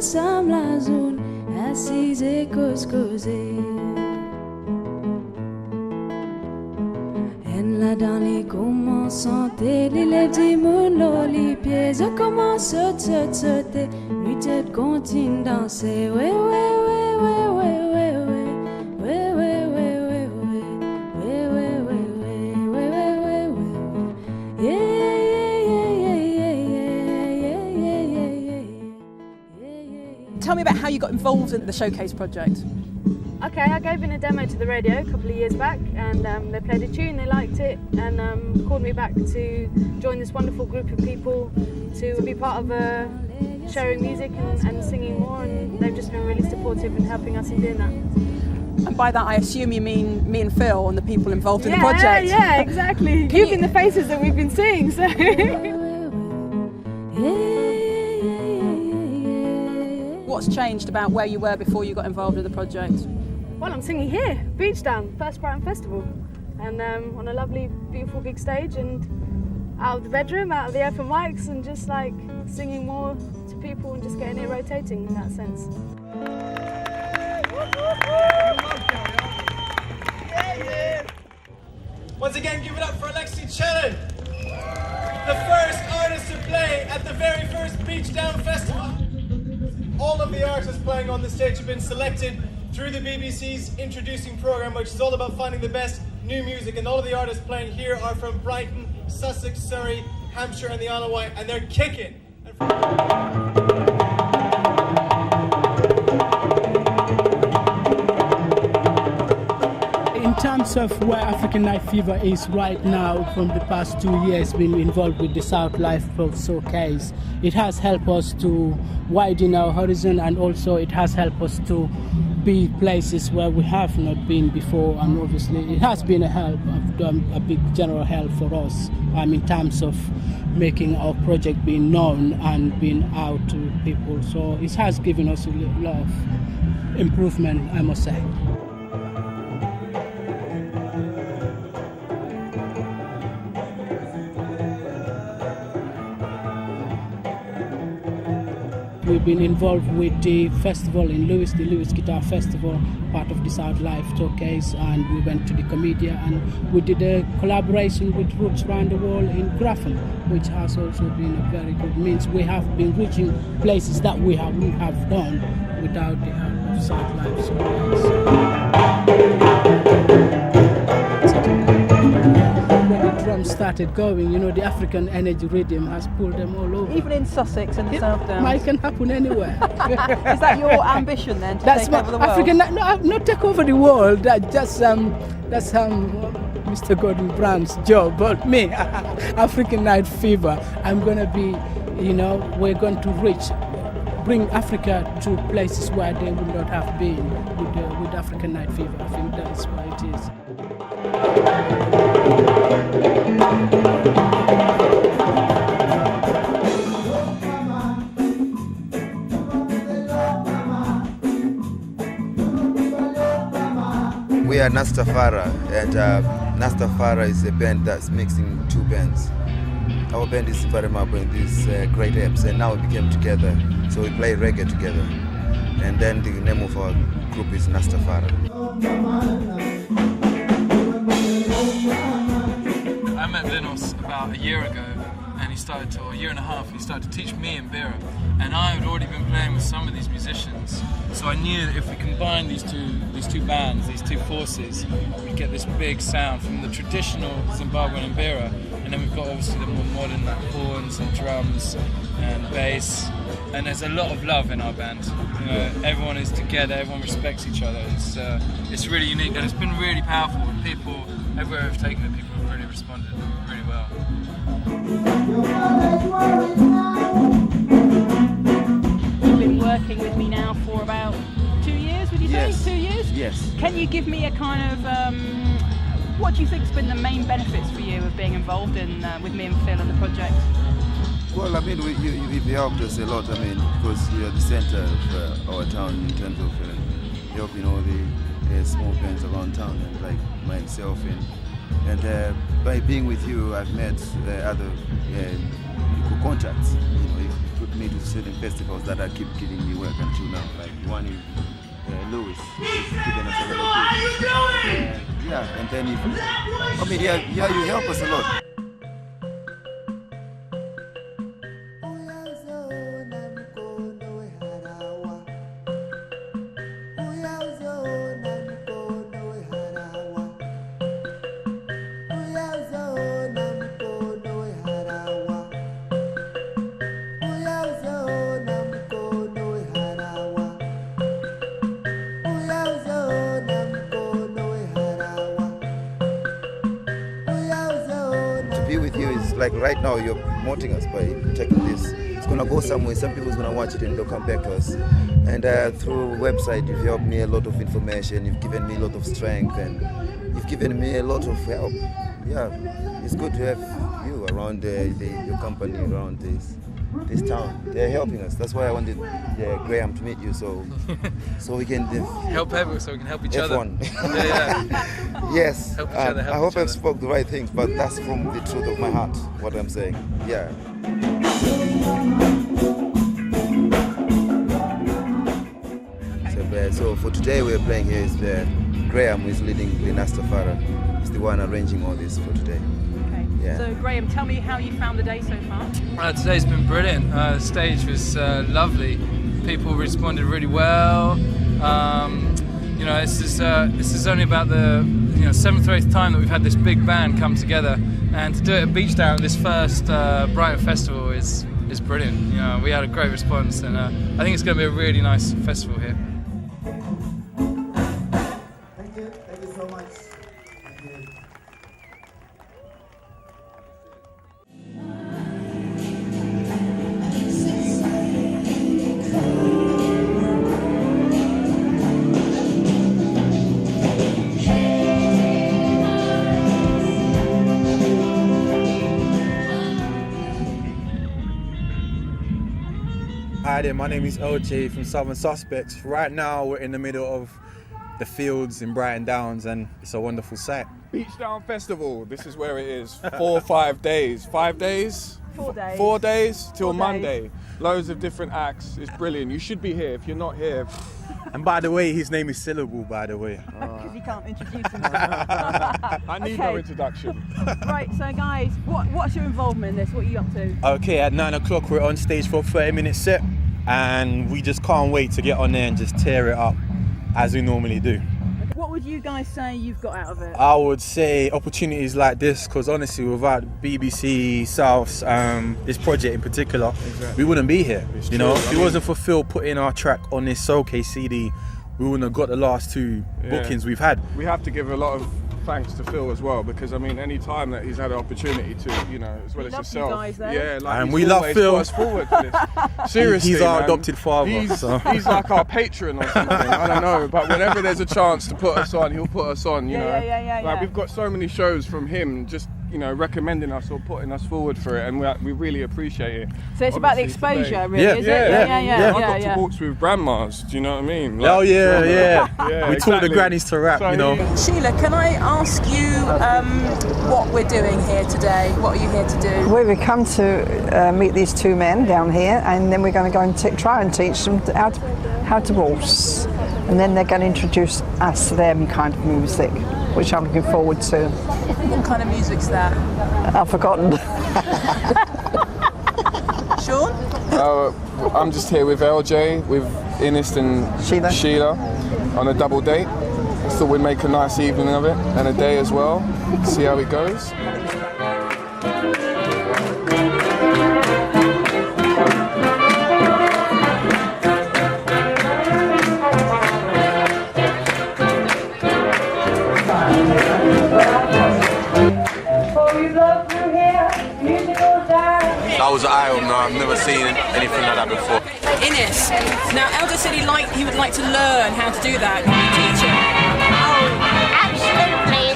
ensemble la zone, assise et cause-causer. En là dans les commençants, les lèvres du monde, les pieds, je commence à sauter, lui tête continue danser, ouais, ouais, ouais, ouais, ouais, ouais, ouais, ouais, ouais, ouais, ouais, ouais, ouais, ouais, ouais, ouais, ouais, ouais, yeah, Tell me about how you got involved in the Showcase project. Okay, I gave in a demo to the radio a couple of years back, and they played a tune, they liked it, and called me back to join this wonderful group of people to be part of sharing music and singing more, and they've just been really supportive in helping us in doing that. And by that I assume you mean me and Phil and the people involved in the project. Yeah, exactly. You've been the faces that we've been seeing, so... What's changed about where you were before you got involved in the project? Well, I'm singing here, Beachdown, first Brighton Festival, and on a lovely, beautiful big stage, and out of the bedroom, out of the open mics, and just like singing more to people and just getting it rotating in that sense. Once again, give it up for Alexi Chellan, the first artist to play at the very first Beachdown Festival. All of the artists playing on the stage have been selected through the BBC's introducing programme, which is all about finding the best new music, and all of the artists playing here are from Brighton, Sussex, Surrey, Hampshire and the Isle of Wight, and they're kicking. In terms of where African Night Fever is right now, from the past 2 years being involved with the South Life Showcase, it has helped us to widen our horizon, and also it has helped us to be places where we have not been before, and obviously it has been a big general help for us in terms of making our project being known and being out to people. So it has given us a lot of improvement, I must say. We've been involved with the festival in Lewis, the Lewis Guitar Festival, part of the South Life Showcase, and we went to the Comedia, and we did a collaboration with Roots Around the World in Grafton, which has also been a very good means. We have been reaching places that we have done without the help of South Life Showcase. Drums started going, you know, the African energy rhythm has pulled them all over. Even in Sussex and the South Downs? It can happen anywhere. Is that your ambition then, to take over the world? African, not take over the world, that's Mr. Gordon Brown's job, but me, African Night Fever, I'm going to be, you know, we're going to bring Africa to places where they would not have been with African Night Fever. I think that's why it is. We are Nastafara, and Nastafara is a band that's mixing two bands. Our band is Siparemabo in these great apps, and now we became together, so we play reggae together. And then the name of our group is Nastafara. I met Linos about a year ago, and a year and a half, he started to teach me and Vera. And I had already been playing with some of these musicians, so I knew that if we combine these two bands, these two forces, we get this big sound from the traditional Zimbabwean and Vera, and then we've got obviously the more modern like horns and drums and bass. And there's a lot of love in our band. You know, everyone is together, everyone respects each other. It's really unique, and it's been really powerful. And people everywhere have taken it, people have really responded really well. You've been working with me now for about 2 years, would you say? Yes. 2 years? Yes. Can you give me a kind of, what do you think has been the main benefits for you of being involved with me and Phil in the project? Well, I mean, you helped us a lot, I mean, because you're the center of our town in terms of helping all the small bands around town, and like myself. And by being with you, I've met other contacts. You know, you put me to certain festivals that are keep giving me work until now. Like one is Lewis, is giving us a lot of gigs. Yeah, and then you help us a lot. With you is like right now you're promoting us by taking this. It's gonna go somewhere. Some people's gonna watch it and they'll come back to us. And through website, you've helped me a lot of information. You've given me a lot of strength, and you've given me a lot of help. Yeah, it's good to have you around your company around this town. They're helping us. That's why I wanted Graham to meet you, so we can help everyone, so we can help each everyone. Other. Yeah. Yes. Help each other, I hope I've spoke the right things, but that's from the truth of my heart what I'm saying. Yeah. So for today we're playing here is Graham, who is leading the Nastafara. He's the one arranging all this for today. Yeah. So Graham, tell me how you found the day so far. Today's been brilliant. The stage was lovely. People responded really well. You know, this is only about the 7th or 8th time that we've had this big band come together, and to do it at Beachdown, this first Brighton festival is brilliant. You know, we had a great response, and I think it's going to be a really nice festival here. Thank you so much. Thank you. Hi there, my name is LJ from Southern Suspects. Right now we're in the middle of the fields in Brighton Downs, and it's a wonderful sight. Beachdown Festival, this is where it is. 4 or 5 days. 5 days? 4 days. 4 days till 4 Monday. days. Loads of different acts. It's brilliant. You should be here if you're not here. And by the way, his name is Syllable, by the way. Because he can't introduce himself. I need no introduction. Right, so guys, what's your involvement in this? What are you up to? Okay, at 9 o'clock we're on stage for a 30-minute set, and we just can't wait to get on there and just tear it up as we normally do. What would you guys say you've got out of it? I would say opportunities like this, because honestly, without BBC South's this project in particular, we wouldn't be here. It's you know, true. if it wasn't for Phil putting our track on this Soulcase CD, we wouldn't have got the last 2 bookings we've had. We have to give a lot of thanks to Phil as well, because I mean, any time that he's had an opportunity to, you know, as well as yourself. You guys, yeah, like and he's we love always Phil. put us forward for this. Seriously, he's our man. adopted father. He's like our patron or something. I don't know, but whenever there's a chance to put us on, he'll put us on. You know, like we've got so many shows from him, just recommending us or putting us forward for it, and we really appreciate it. So it's about the exposure, today. really, is it? Yeah. I got to walk with grandmas. Do you know what I mean? Like, we taught the grannies to rap, So you know. Sheila, can I ask you what we're doing here today? What are you here to do? Well, we come to meet these 2 men down here, and then we're going to go and try and teach them how to waltz, and then they're going to introduce us to their kind of music, which I'm looking forward to. What kind of music's that? I've forgotten. Sean? I'm just here with LJ, with Ines and Sheila on a double date. I thought we'd make a nice evening of it and a day as well. See how it goes. That was an eye-opener. I've never seen anything like that before. Ines, now Elder said he would like to learn how to do that. Can you teach him? Oh, absolutely.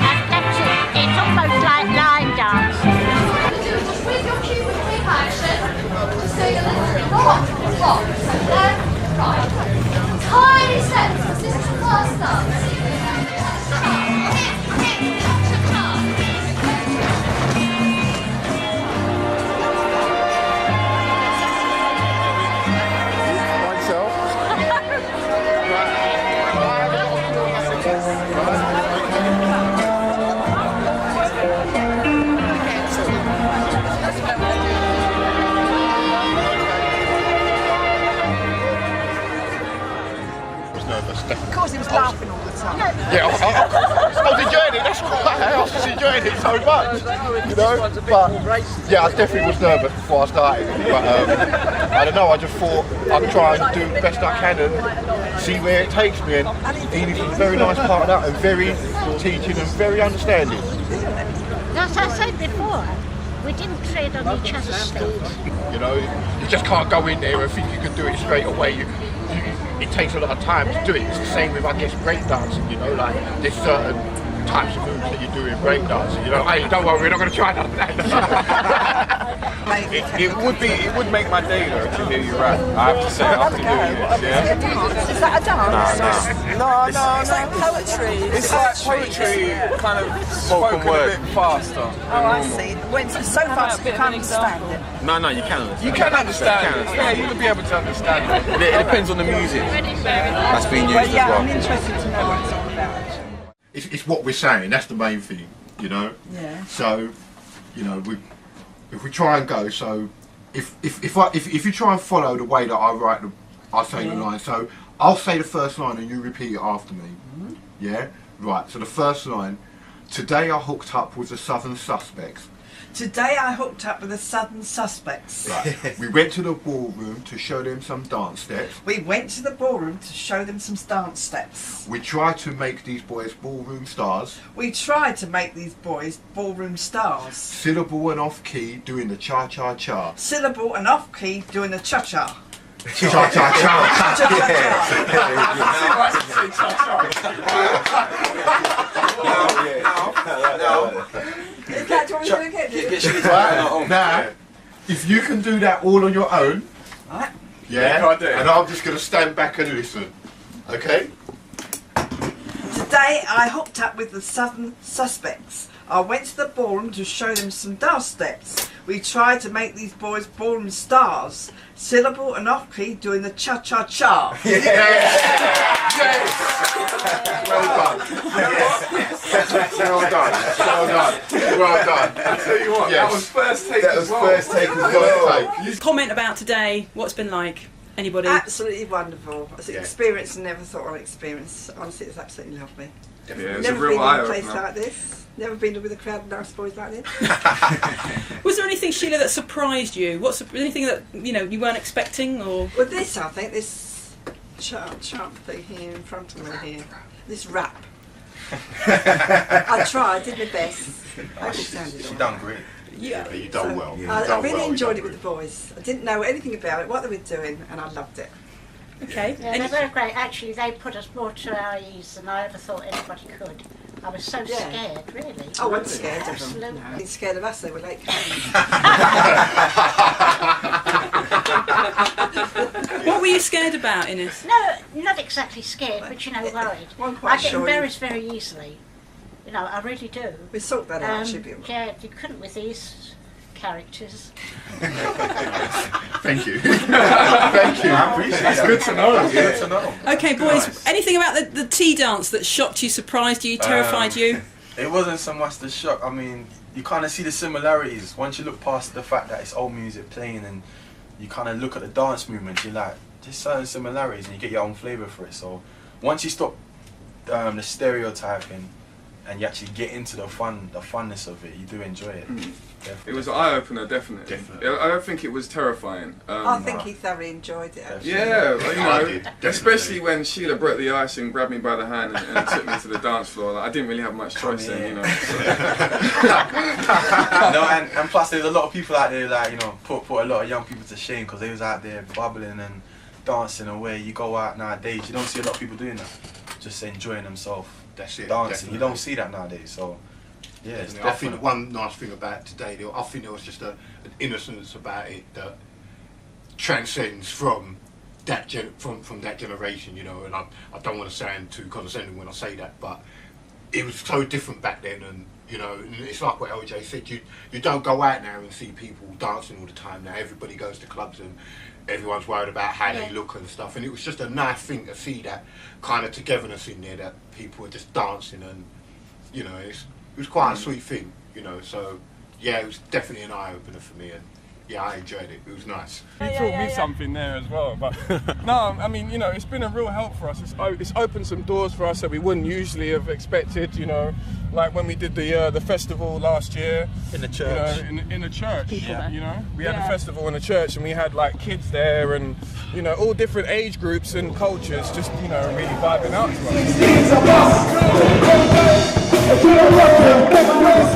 It's almost like line dance. With your cue with quick action, just say a little hop, right. Tiny steps, this is the first dance. laughing all the time. Yeah, I was enjoying it. That's why I was just enjoying it so much, you know. But yeah, I definitely was nervous before I started. But I don't know. I just thought I'd try and do the best I can and see where it takes me. And Edith was a very nice partner and very teaching and very understanding. As I said before, we didn't tread on each other's stage. You know, you just can't go in there and think you can do it straight away. It takes a lot of time to do it. It's the same with, I guess, breakdancing, you know, like there's certain types of moves that you do in breakdancing, you know. Hey, don't worry, we're not going to try none of that. It would make my day though to hear you rap. I have to say after doing this, yeah. Is that a dance? No. It's like poetry. It's like poetry, kind of spoken a bit faster. I see. When so fast you can't understand it. No, you can understand. You can understand it. Yeah, you will be able to understand it. It depends on the music that's being used as well. I'm interested to know what it's all about. It's what we're saying. That's the main thing, you know. Yeah. So, you know, if we try and go, so if you try and follow the way that I say the line. So I'll say the first line and you repeat it after me. Mm-hmm. Yeah. Right. So the first line. Today I hooked up with the Southern Suspects. Today I hooked up with the Southern Suspects. Right. We went to the ballroom to show them some dance steps. We went to the ballroom to show them some dance steps. We tried to make these boys ballroom stars. We tried to make these boys ballroom stars. Syllable and off key doing the cha-cha-cha. Syllable and off key doing the cha-cha. Cha-cha-cha. Now, if you can do that all on your own, right. Yeah, and I'm just going to stand back and listen, okay? Today I hooked up with the Southern Suspects. I went to the ballroom to show them some dance steps. We tried to make these boys ballroom stars. Syllable and off key doing the cha-cha-cha. Yes! Yes! Well done. Yes. Well done. I tell you what, that was first take as well. First take as well. Comment about today. What's been like? Anybody? Absolutely wonderful. It's an experience I never thought I'd experience. Honestly, it's absolutely lovely. Yeah, it's never a real been in a place eye-opener. like this. Never been with a crowd of nice boys like this. Was there anything, Sheila, that surprised you? Anything that you weren't expecting, or? Well, this I think this sharp thing here in front of me here. This rap. I tried, did my best. I just sounded She done great. Yeah, you done well. I really enjoyed it with the boys. I didn't know anything about it, what they were doing, and I loved it. Okay. Yeah, they were great. Actually, they put us more to our ease than I ever thought anybody could. I was so scared, really. I wasn't scared of them. Absolutely. No. Scared of us, they were late coming. What were you scared about, Ines? No, not exactly scared, but worried. Well, I'm quite I get sure embarrassed very easily. I really do. We sort that out, should we? Yeah, you couldn't with these characters. Thank you. Thank you. I appreciate That's that. good to know. Good to know. Okay, boys. Nice. Anything about the tea dance that shocked you, surprised you, terrified you? It wasn't so much the shock. I mean, you kind of see the similarities once you look past the fact that it's old music playing, and you kind of look at the dance movements. You're like, there's certain similarities, and you get your own flavour for it. So once you stop the stereotyping and you actually get into the funness of it, you do enjoy it. It was an eye-opener, definitely. I don't think it was terrifying. I think he thoroughly enjoyed it. Actually. Yeah, I did, especially when Sheila broke the ice and grabbed me by the hand and took me to the dance floor. Like, I didn't really have much choice then, No, and plus there's a lot of people out there that put a lot of young people to shame because they was out there bubbling and dancing away. You go out nowadays, you don't see a lot of people doing that, just enjoying themselves. That's it. Dancing. Definitely. You don't see that nowadays, so yeah. It's I think one nice thing about today, I think there was just an innocence about it that transcends from that from that generation, and I don't want to sound too condescending when I say that, but it was so different back then, and and it's like what LJ said. You don't go out now and see people dancing all the time. Now everybody goes to clubs and everyone's worried about how they look and stuff, and it was just a nice thing to see that kind of togetherness in there, that people were just dancing, and it was quite a sweet thing, so yeah, it was definitely an eye-opener for me, and yeah, I enjoyed it. It was nice. You taught me something there as well. But no, I mean, you know, it's been a real help for us. It's opened some doors for us that we wouldn't usually have expected. You know, like when we did the festival last year in the church. You know, in a church. Yeah. You know, we had a festival in a church, and we had like kids there, and you know, all different age groups and cultures, just you know, really vibing out to us.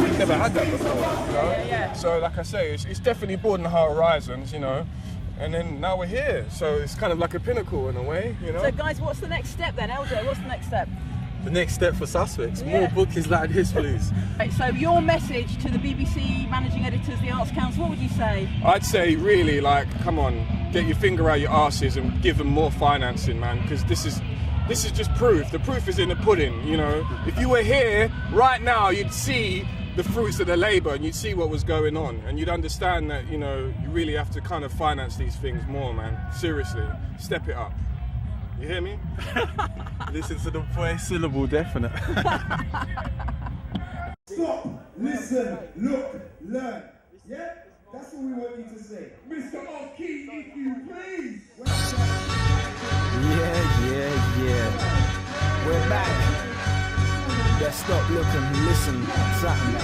We've never had that before, you know? So like I say, it's definitely broadened our horizons, you know, and then now we're here, so it's kind of like a pinnacle in a way, you know. So guys, what's the next step then? LJ, what's the next step? The next step for Suspects, more bookings like this, please. Right, so your message to the BBC managing editors, the Arts Council, what would you say? I'd say really like, come on, get your finger out your arses and give them more financing, man, because this is just proof. The proof is in the pudding, you know. If you were here right now, you'd see the fruits of the labour and you'd see what was going on and you'd understand that, you know, you really have to kind of finance these things more, man. Seriously, step it up. You hear me? Listen to the voice syllable, definite. Stop, listen, look, learn. Yeah? That's what we want you to say. Mr. Off-Key, if you please. Yeah. We're back. Yeah, stop, look and listen. Something.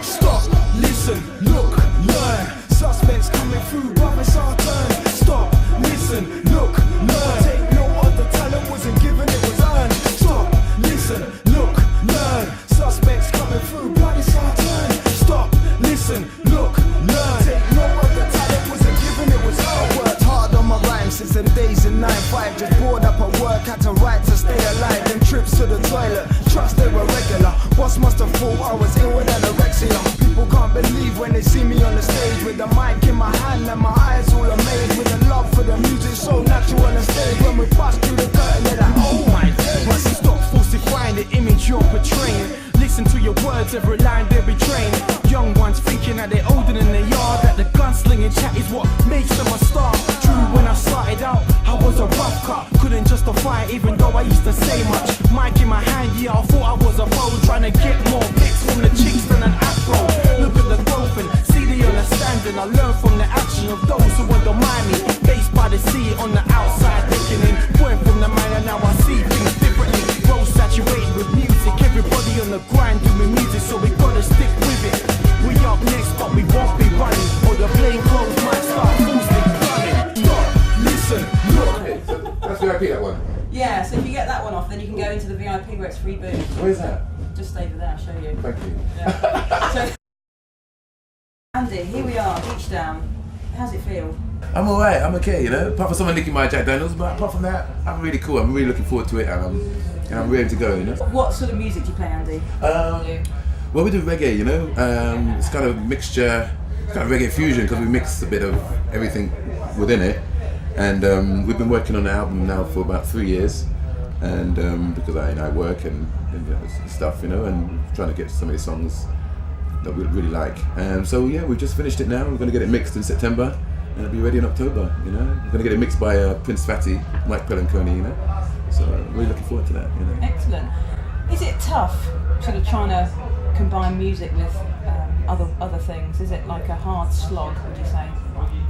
Stop, listen, look, learn. Suspects coming through, but it's our turn. Stop, listen, look, learn. Take note of the talent wasn't given, it was earned. Stop, listen, look, learn. Suspects coming through, but it's our turn. Stop, listen, look, learn. Take note of the talent wasn't given, it was earned. Worked hard on my rhymes since the days in 9-5. Just bored up at work, had to write to stay alive. Them trips to the toilet, trust they were regular. Boss must have thought I was ill with anorexia. People can't believe when they see me on the stage with the mic in my hand and my eyes all amazed with the love for the music so natural on the stage. When we bust through the curtain, they're like, oh my days. Once you stop falsifying the image you're portraying, listen to your words, every line they're betraying. Young ones thinking that they're older than they are, that the gunslinging chat is what makes them a star. True, when I started out, I was a rough cut. Couldn't justify it even though I used to say much. Mic in my hand, yeah, I thought I was a pro, trying to get more pics from the chicks than an afro. Look at the growth and see the understanding. I learn from the action of those who undermine me. Based by the sea on the outside looking in. Point from the mind and now I see things differently. Road saturated with music, everybody on the grind doing music, so we gotta stick with it. We up next but we won't be running, or the plain clothes might start boosting running. Stop, listen, look. Okay, so that's VIP, that one. Yeah, so if you get that one off, then you can go into the VIP where it's free booze. Where's that? Just over there, I'll show you. Thank you. Yeah. So, Andy, here we are, Beachdown. How's it feel? I'm alright, I'm okay, you know. Apart from someone nicking my Jack Daniels, but apart from that, I'm really cool. I'm really looking forward to it, and I'm ready to go, you know. What sort of music do you play, Andy? Well, we do reggae, you know. It's kind of mixture, it's kind of reggae fusion because we mix a bit of everything within it. And we've been working on the album now for about 3 years, and because I work and you know, stuff, you know, and trying to get some of the songs that we really like. So yeah, we've just finished it now. We're going to get it mixed in September, and it'll be ready in October. You know, we're going to get it mixed by Prince Fatty, Mike Pelanconi, you know. So really looking forward to that. You know. Excellent. Is it tough, sort of trying to combine music with other things? Is it like a hard slog, would you say?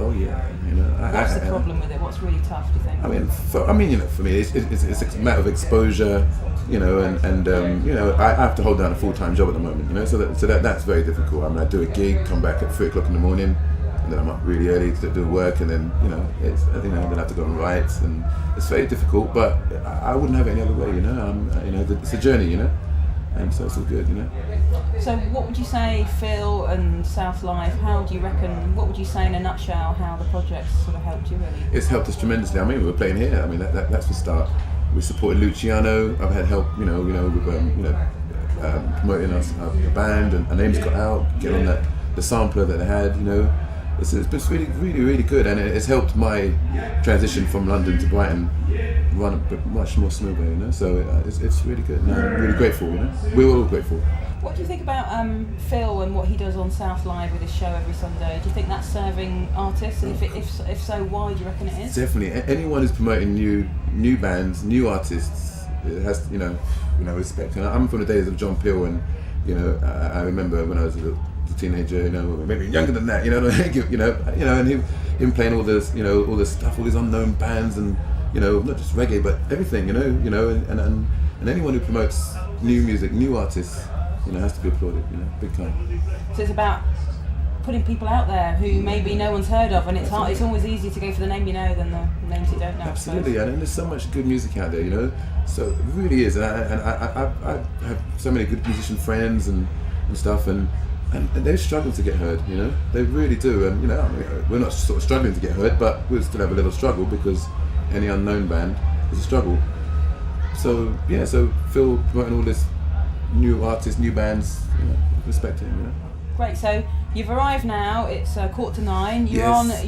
Oh yeah, you know. What's the problem with it? What's really tough, do you think? I mean, you know, for me, it's a matter of exposure, you know, and you know, I have to hold down a full-time job at the moment, you know, so that's very difficult. I mean, I do a gig, come back at 3 o'clock in the morning, and then I'm up really early to do work, and then you know, then I have to go and write, and it's very difficult. But I wouldn't have it any other way, you know. You know, it's a journey, you know. And so it's all good, you know. So what would you say, Phil and South Live, what would you say in a nutshell how the project's sort of helped you really? It's helped us tremendously. I mean, we were playing here. I mean, that's the start. We supported Luciano. I've had help, you know, with promoting us, the band, and our names got out, get on the sampler that they had, you know. It's been really, really, really good, and it's helped my transition from London to Brighton run a bit much more smoothly, you know. So it's really good. And I'm really grateful, you know. We're all grateful. What do you think about Phil and what he does on South Live with his show every Sunday? Do you think that's serving artists? And if so, why do you reckon it is? Definitely. Anyone who's promoting new bands, new artists, it has, you know, respect. And I'm from the days of John Peel, and you know, I remember when I was a little a teenager, you know, or maybe younger than that, you know, and him playing all this, you know, all this stuff, all these unknown bands, and you know, not just reggae, but everything, you know, and anyone who promotes new music, new artists, you know, has to be applauded, you know, big time. So it's about putting people out there who maybe no one's heard of, and it's hard. It's always easier to go for the name you know than the names you don't know. Absolutely, and there's so much good music out there, you know. So it really is, and I have so many good musician friends and stuff, and they struggle to get heard, you know. They really do, and you know, we're not sort of struggling to get heard, but we'll still have a little struggle because any unknown band is a struggle. So yeah, so Phil promoting all this new artists, new bands, you know, respect him, you know. Great. So you've arrived now. It's 9:15.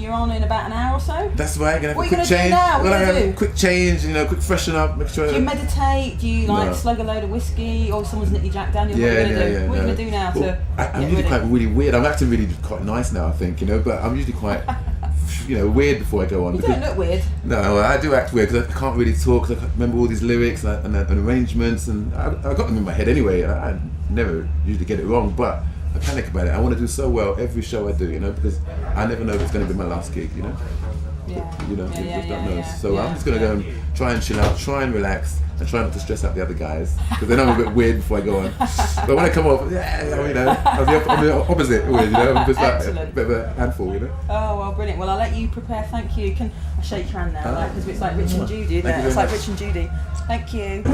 You're on in about an hour or so. That's right. Gonna have what a quick change. Do now? What are you gonna do? Quick change, you know, quick freshen up, make sure. Do you meditate? Do you slug a load of whiskey, or someone's nicked your Jack Daniels? What are you gonna do? What are you gonna do now I'm usually quite really weird. I'm actually really quite nice now, I think, you know, but I'm usually quite, you know, weird before I go on. You don't look weird. No, I do act weird because I can't really talk. Cause I can't remember all these lyrics and arrangements, and I got them in my head anyway. And I never usually get it wrong, but I panic about it. I want to do so well every show I do, you know, because I never know if it's going to be my last gig, you know. Yeah. You know, you just don't know. So I'm just going to go and try and chill out, try and relax, and try not to stress out the other guys because they know I'm a bit weird before I go on. But when I come off, you know, I'm the opposite always, you know. I'm just like a bit of a handful, you know. Oh well, brilliant. Well, I'll let you prepare. Thank you. Can I shake your hand now, because it's like Rich and Judy, isn't it? It's like Rich and Judy. Thank you.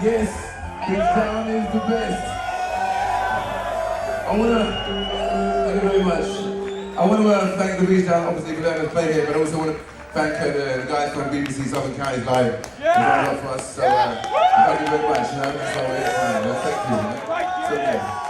Yes, Beachdown is the best. Thank you very much. I want to thank the Beachdown, obviously, for letting us play here, but I also want to thank the guys from BBC Southern Counties Live. They've done a lot for us, so thank you very much. You know, that's how it is, man. Thank you. So, yeah.